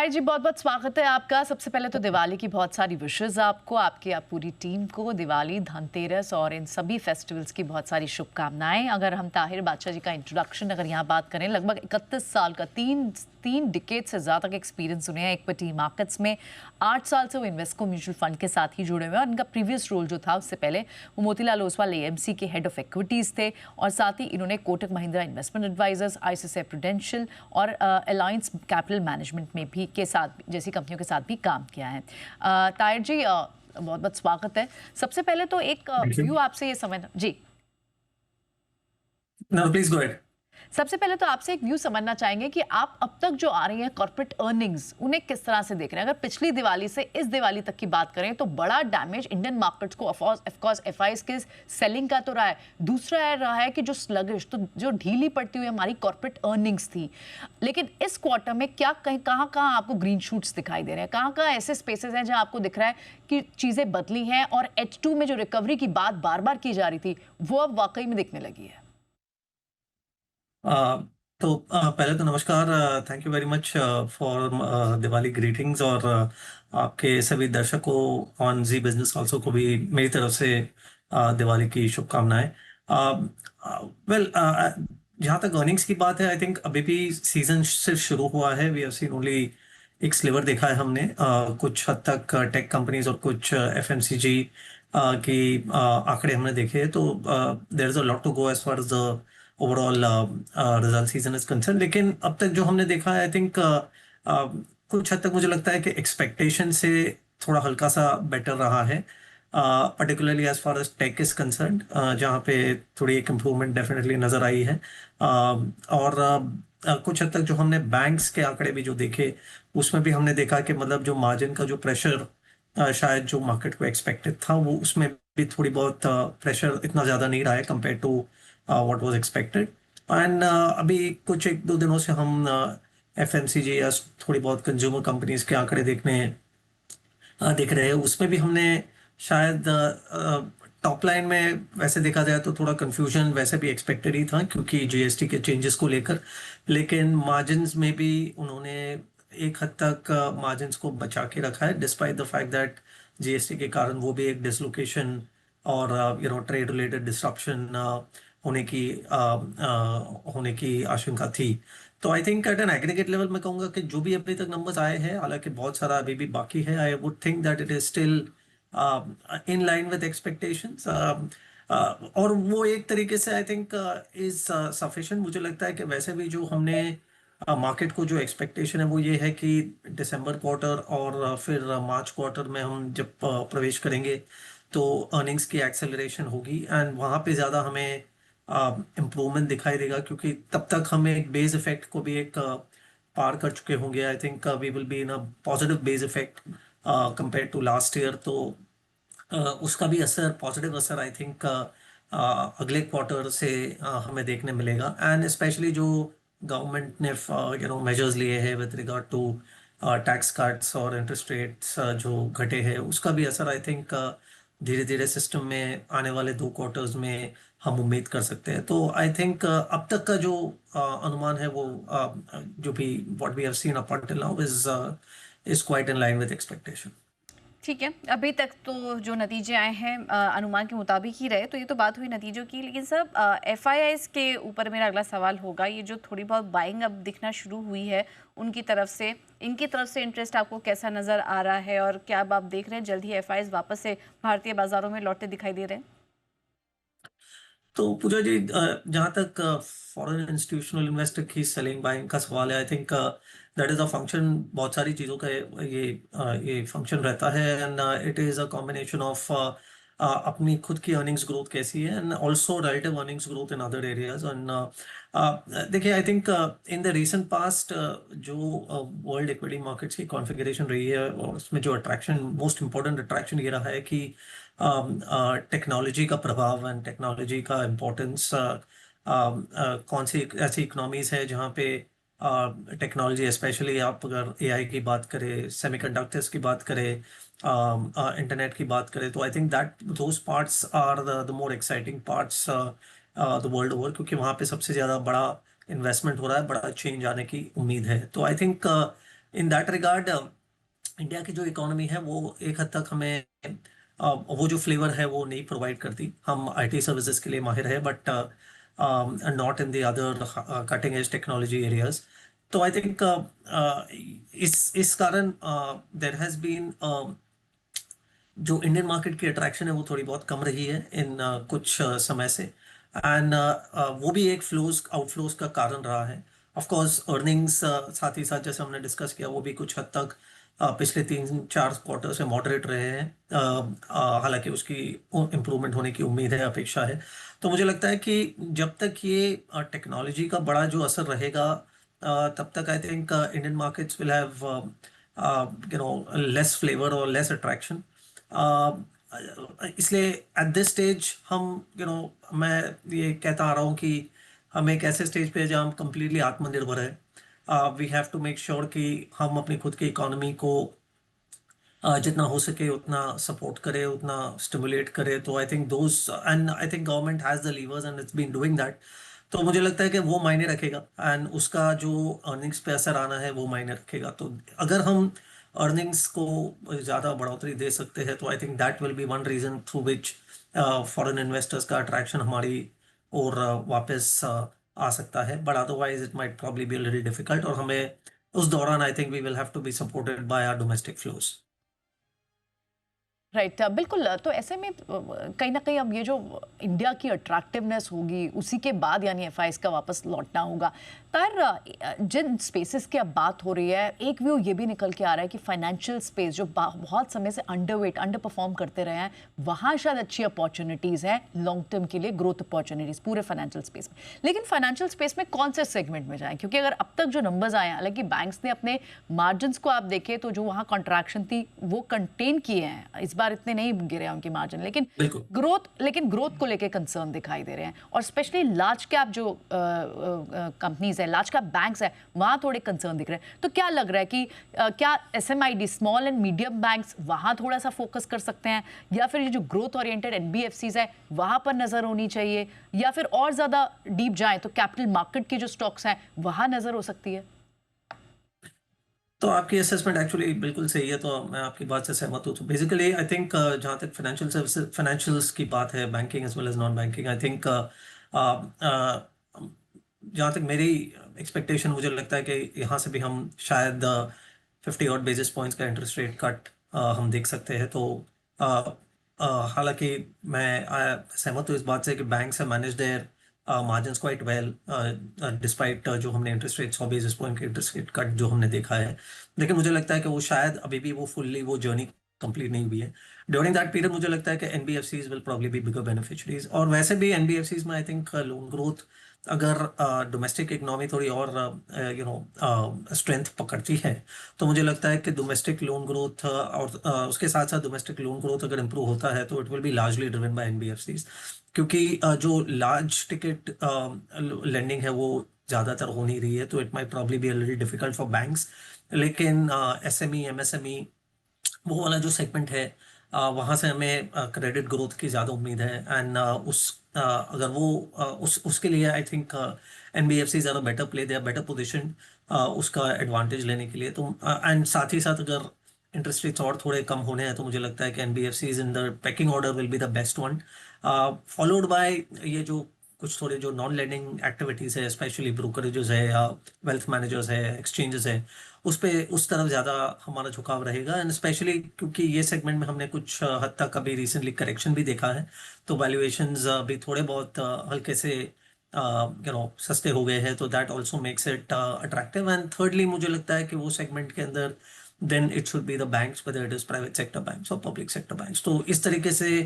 ताहिर जी, बहुत बहुत स्वागत है आपका। सबसे पहले तो दिवाली की बहुत सारी विशेस आपको, आपकी आप पूरी टीम को। दिवाली, धनतेरस और इन सभी फेस्टिवल्स की बहुत सारी शुभकामनाएं। अगर हम ताहिर बादशाह जी का इंट्रोडक्शन अगर यहाँ बात करें, लगभग 31 साल का, तीन डिकेड से ज़्यादा का एक्सपीरियंस उन्हें इक्विटी मार्केट्स में। 8 साल से वो इन्वेस्को म्यूचुअल फंड के साथ ही जुड़े हुए हैं और इनका प्रीवियस रोल जो था उससे पहले वो मोतीलाल ओसवाल एएमसी के हेड ऑफ इक्विटीज़ थे और साथ ही इन्होंने Kotak Mahindra investment advisors, ICICI Prudential और अलायंस कैपिटल मैनेजमेंट में भी के साथ जैसी कंपनियों के साथ भी काम किया है। ताहिर जी, बहुत बहुत स्वागत है। सबसे पहले तो एक व्यू आपसे ये समझना जी। No, please go ahead. सबसे पहले तो आपसे एक व्यू समझना चाहेंगे कि आप अब तक जो आ रही हैं कॉर्पोरेट अर्निंग्स, उन्हें किस तरह से देख रहे हैं। अगर पिछली दिवाली से इस दिवाली तक की बात करें तो बड़ा डैमेज इंडियन मार्केट्स को ऑफकोर्स एफआईज के सेलिंग का तो रहा है, दूसरा रहा है कि जो स्लगिश, तो जो ढीली पड़ती हुई हमारी कॉर्पोरेट अर्निंग्स थी। लेकिन इस क्वार्टर में क्या कहाँ कहाँ आपको ग्रीन शूट्स दिखाई दे रहे हैं, कहाँ कहाँ ऐसे स्पेसेस हैं जहाँ आपको दिख रहा है कि चीज़ें बदली हैं और H2 में जो रिकवरी की बात बार बार की जा रही थी वो अब वाकई में दिखने लगी है? पहले तो नमस्कार। Thank you very much for Diwali greetings और आपके सभी दर्शकों ऑन जी बिजनेस ऑल्सो को भी मेरी तरफ से दिवाली की शुभकामनाएं। वेल, जहाँ तक अर्निंग्स की बात है, आई थिंक अभी भी सीजन सिर्फ शुरू हुआ है। वी हैव सीन ओनली एक स्लिवर देखा है हमने। कुछ हद तक टेक कंपनीज और कुछ एफएमसीजी की आंकड़े हमने देखे हैं, तो there is a lot to go as far as the overall result season is concern. लेकिन अब तक जो हमने देखा है, आई थिंक कुछ हद तक मुझे लगता है कि एक्सपेक्टेशन से थोड़ा हल्का सा बेटर रहा है, particularly as far as tech is concern, जहाँ पे थोड़ी एक इम्प्रूवमेंट डेफिनेटली नजर आई है। और कुछ हद तक जो हमने बैंक्स के आंकड़े भी जो देखे, उसमें भी हमने देखा कि मतलब जो मार्जिन का जो प्रेशर शायद जो मार्केट को एक्सपेक्टेड था, वो उसमें भी थोड़ी बहुत प्रेशर इतना ज़्यादा नहीं रहा है compare to what was expected. And अभी कुछ एक दो दिनों से हम एफएमसीजी या थोड़ी बहुत कंज्यूमर कंपनीज के आंकड़े देख रहे हैं। उसमें भी हमने शायद टॉप लाइन में वैसे देखा जाए तो थोड़ा कंफ्यूजन वैसे भी एक्सपेक्टेड ही था, क्योंकि जीएसटी के चेंजेस को लेकर। लेकिन मार्जिन्स में भी उन्होंने एक हद तक मार्जिन्स को बचा के रखा है, despite the fact that GST के कारण वो भी एक डिसलोकेशन और ट्रेड रिलेटेड डिस्ट्रप्शन होने की आशंका थी। तो I think at an aggregate level मैं कहूँगा कि जो भी अभी तक नंबर्स आए हैं, हालांकि बहुत सारा अभी भी बाकी है, I would think that it is still in line with expectations. और वो एक तरीके से आई थिंक इज सफिशिएंट। मुझे लगता है कि वैसे भी जो हमने मार्केट को जो एक्सपेक्टेशन है वो ये है कि दिसंबर क्वार्टर और फिर मार्च क्वार्टर में हम जब प्रवेश करेंगे तो अर्निंग्स की एक्सेलरेशन होगी एंड वहाँ पे ज़्यादा हमें इम्प्रूवमेंट दिखाई देगा, क्योंकि तब तक हम एक बेस इफेक्ट को भी एक पार कर चुके होंगे। I think we will be in a positive base effect compare to last year. तो उसका भी असर, पॉजिटिव असर आई थिंक अगले क्वार्टर से हमें देखने मिलेगा। एंड स्पेशली जो गवर्नमेंट ने मेजर्स लिए हैं with regard to tax cuts और इंटरेस्ट रेट्स जो घटे हैं, उसका भी असर आई थिंक धीरे धीरे सिस्टम में आने वाले 2 क्वार्टर्स में हम उम्मीद कर सकते हैं। तो आई थिंक अब तक का जो अनुमान है वो जो भी what we have seen up until now is quite in line with expectation. ठीक है, अभी तक तो जो नतीजे आए हैं अनुमान के मुताबिक ही रहे, तो ये तो बात हुई नतीजों की। लेकिन सब एफआईआईज के ऊपर मेरा अगला सवाल होगा, ये जो थोड़ी बहुत बाइंग अब दिखना शुरू हुई है उनकी तरफ से, इनकी तरफ से इंटरेस्ट आपको कैसा नज़र आ रहा है और क्या अब आप देख रहे हैं जल्द ही एफआईआईज वापस से भारतीय बाजारों में लौटते दिखाई दे रहे हैं? तो पूजा जी, जहाँ तक फॉरेन इंस्टीट्यूशनल इन्वेस्टर की सेलिंग बाइंग का सवाल है, I think that is a function, बहुत सारी चीज़ों का ये फंक्शन रहता है। And it is a combination of अपनी खुद की अर्निंग्स ग्रोथ कैसी है and also relative earnings growth in other areas. And देखिए, I think in the recent past जो वर्ल्ड इक्विटी मार्केट्स की कॉन्फ़िगरेशन रही है, और उसमें जो अट्रैक्शन, मोस्ट इम्पोर्टेंट अट्रैक्शन ये रहा है कि टेक्नोलॉजी का प्रभाव एंड टेक्नोलॉजी का इम्पोर्टेंस। कौन सी ऐसी इकोनॉमीज है जहाँ पे टेक्नोलॉजी, स्पेशली आप अगर एआई की बात करें, सेमीकंडक्टर्स की बात करें, इंटरनेट की बात करें, तो I think that those parts are the more exciting parts the world over, क्योंकि वहाँ पे सबसे ज़्यादा बड़ा इन्वेस्टमेंट हो रहा है, बड़ा चेंज आने की उम्मीद है। तो I think in that regard India की जो इकोनॉमी है वो एक हद तक हमें वो जो फ्लेवर है वो नहीं प्रोवाइड करती। हम आईटी सर्विसेज के लिए माहिर है, but not in the other cutting edge technology areas. तो आई थिंक इस कारण देयर हैज बीन जो इंडियन मार्केट की अट्रैक्शन है वो थोड़ी बहुत कम रही है इन कुछ समय से। एंड वो भी एक फ्लोज आउटफ्लोज का कारण रहा है। ऑफ कोर्स अर्निंग्स साथ ही साथ जैसे हमने डिस्कस किया वो भी कुछ हद तक पिछले 3-4 क्वार्टर से मॉडरेट रहे हैं। हालांकि उसकी इम्प्रूवमेंट होने की उम्मीद है, अपेक्षा है। तो मुझे लगता है कि जब तक ये टेक्नोलॉजी का बड़ा जो असर रहेगा तब तक I think Indian markets will have less flavour और लेस अट्रैक्शन। इसलिए एट दिस स्टेज हम मैं ये कहता आ रहा हूँ कि हम एक ऐसे स्टेज पे हैं जहाँ हम कम्प्लीटली आत्मनिर्भर है। We have to make sure कि हम अपनी खुद की इकोनॉमी को जितना हो सके उतना सपोर्ट करे, उतना स्टिमुलेट करे। तो I think those and I think government has the levers and it's been doing that. तो मुझे लगता है कि वो मायने रखेगा एंड उसका जो अर्निंग्स पे असर आना है वो मायने रखेगा। तो अगर हम अर्निंग्स को ज़्यादा बढ़ोतरी दे सकते हैं तो I think that will be one reason through which foreign investors का अट्रैक्शन हमारी और वापस आ सकता है। But otherwise it might probably be little difficult, और हमें उस दौरान I think we will have to be supported by our domestic flows. Right बिल्कुल। तो ऐसे में कहीं ना कहीं अब ये जो इंडिया की अट्रैक्टिवनेस होगी उसी के बाद यानी एफआईएस का वापस लौटना होगा। पर जिन स्पेसेस की अब बात हो रही है, एक व्यू ये भी निकल के आ रहा है कि फाइनेंशियल स्पेस जो बहुत समय से अंडर परफॉर्म करते रहे हैं, वहाँ शायद अच्छी अपॉर्चुनिटीज़ हैं लॉन्ग टर्म के लिए, ग्रोथ अपॉर्चुनिटीज़ पूरे फाइनेंशियल स्पेस में। लेकिन फाइनेंशियल स्पेस में कौन से सेगमेंट में जाएं? क्योंकि अगर अब तक जो नंबर्स आए हैं, हालांकि बैंक्स ने अपने मार्जिन को आप देखें तो जो वहाँ कॉन्ट्रैक्शन थी वो कंटेन किए हैं, इस बार इतने नहीं गिरे हैं उनकी मार्जिन, लेकिन ग्रोथ को लेके कंसर्न दिखाई दे रहे हैं। और स्पेशली लार्ज कैप जो कंपनीज है, लार्ज कैप बैंक्स है, वहां थोड़े कंसर्न दिख रहे हैं। तो क्या लग रहा है कि क्या एसएमआईडी स्मॉल एंड मीडियम बैंक्स वहां थोड़ा सा फोकस कर सकते हैं, या फिर ये जो ग्रोथ ओरिएंटेड एनबीएफसीज है वहां पर नजर होनी चाहिए, या फिर और ज्यादा डीप जाएं तो कैपिटल मार्केट की जो स्टॉक्स हैं वहां नजर हो सकती है? तो आपकी असेसमेंट एक्चुअली बिल्कुल सही है, तो मैं आपकी बात से सहमत हूँ। तो बेसिकली आई थिंक जहाँ तक फाइनेंशियल सर्विसेज फाइनेंशियल्स की बात है, banking as well as non banking, I think जहाँ तक मेरी एक्सपेक्टेशन, मुझे लगता है कि यहाँ से भी हम शायद 50 और बेसिस पॉइंट्स का इंटरेस्ट रेट कट हम देख सकते हैं। तो हालांकि मैं सहमत हूँ इस बात से कि banks have manage there margins quite well despite जो हमने इंटरेस्ट रेट 100 बेसिस पॉइंट के इंटरेस्ट रेट कट जो हमने देखा है। लेकिन मुझे लगता है कि वो शायद अभी भी वो फुल्ली वो जर्नी कंप्लीट नहीं हुई है। ड्यूरिंग दैट पीरियड मुझे लगता है कि NBFCs will probably be bigger beneficiaries. और वैसे भी एनबीएफसीज में आई थिंक लोन ग्रोथ अगर डोमेस्टिक इकोनॉमी थोड़ी और स्ट्रेंथ पकड़ती है तो मुझे लगता है कि डोमेस्टिक लोन ग्रोथ और उसके साथ साथ डोमेस्टिक लोन ग्रोथ अगर इम्प्रूव होता है तो it will be largely driven by NBFCs. क्योंकि जो लार्ज टिकट लेंडिंग है वो ज़्यादातर हो नहीं रही है, तो it might probably be a little difficult for banks. लेकिन एसएमई एमएसएमई वो वाला जो सेगमेंट है वहाँ से हमें क्रेडिट ग्रोथ की ज़्यादा उम्मीद है। एंड अगर वो उसके लिए I think NBFCs are a better play, they are better position उसका एडवांटेज लेने के लिए। तो एंड साथ ही साथ अगर इंटरेस्ट रेट्स और थोड़े कम होने हैं तो मुझे लगता है कि NBFCs in the packing order will be the best one, followed by ये जो कुछ थोड़े जो नॉन लेंडिंग एक्टिविटीज़ है, स्पेशली ब्रोकरेजेस है या वेल्थ मैनेजर्स है, एक्सचेंजेस है, उस तरफ ज़्यादा हमारा झुकाव रहेगा। एंड स्पेशली क्योंकि ये सेगमेंट में हमने कुछ हद तक अभी रिसेंटली करेक्शन भी देखा है, तो वैल्यूएशंस भी थोड़े बहुत हल्के से सस्ते हो गए हैं, तो that also makes it attractive. And thirdly मुझे लगता है कि वो सेगमेंट के अंदर then it should be the banks, whether it is private sector banks और पब्लिक सेक्टर बैंक्स। तो इस तरीके से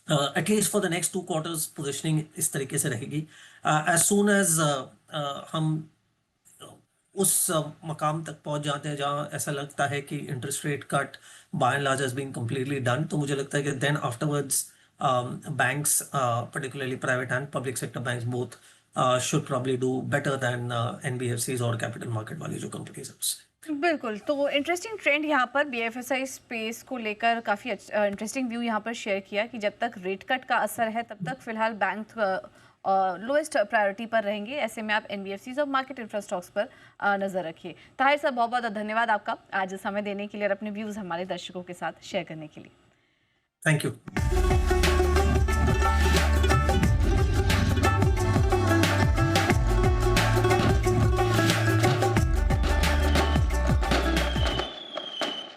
at least for the next 2 quarters positioning इस तरीके से रहेगी। एज सून एज हम उस मकाम तक पहुंच जाते हैं जहां ऐसा लगता है कि interest rate cut by and large has been completely done, तो मुझे लगता है कि then afterwards banks particularly private and public sector banks both should probably do better than NBFCs और capital market वाली जो कंपनीज है उससे। बिल्कुल। तो इंटरेस्टिंग ट्रेंड यहाँ पर बीएफएसआई स्पेस को लेकर काफ़ी इंटरेस्टिंग व्यू यहाँ पर शेयर किया कि जब तक रेट कट का असर है तब तक फिलहाल बैंक लोएस्ट प्रायोरिटी पर रहेंगे। ऐसे में आप NBFCs और मार्केट इंफ्रा स्टॉक्स पर नज़र रखिए। ताहिर साहब, बहुत बहुत धन्यवाद आपका आज समय देने के लिए और अपने व्यूज़ हमारे दर्शकों के साथ शेयर करने के लिए। Thank you.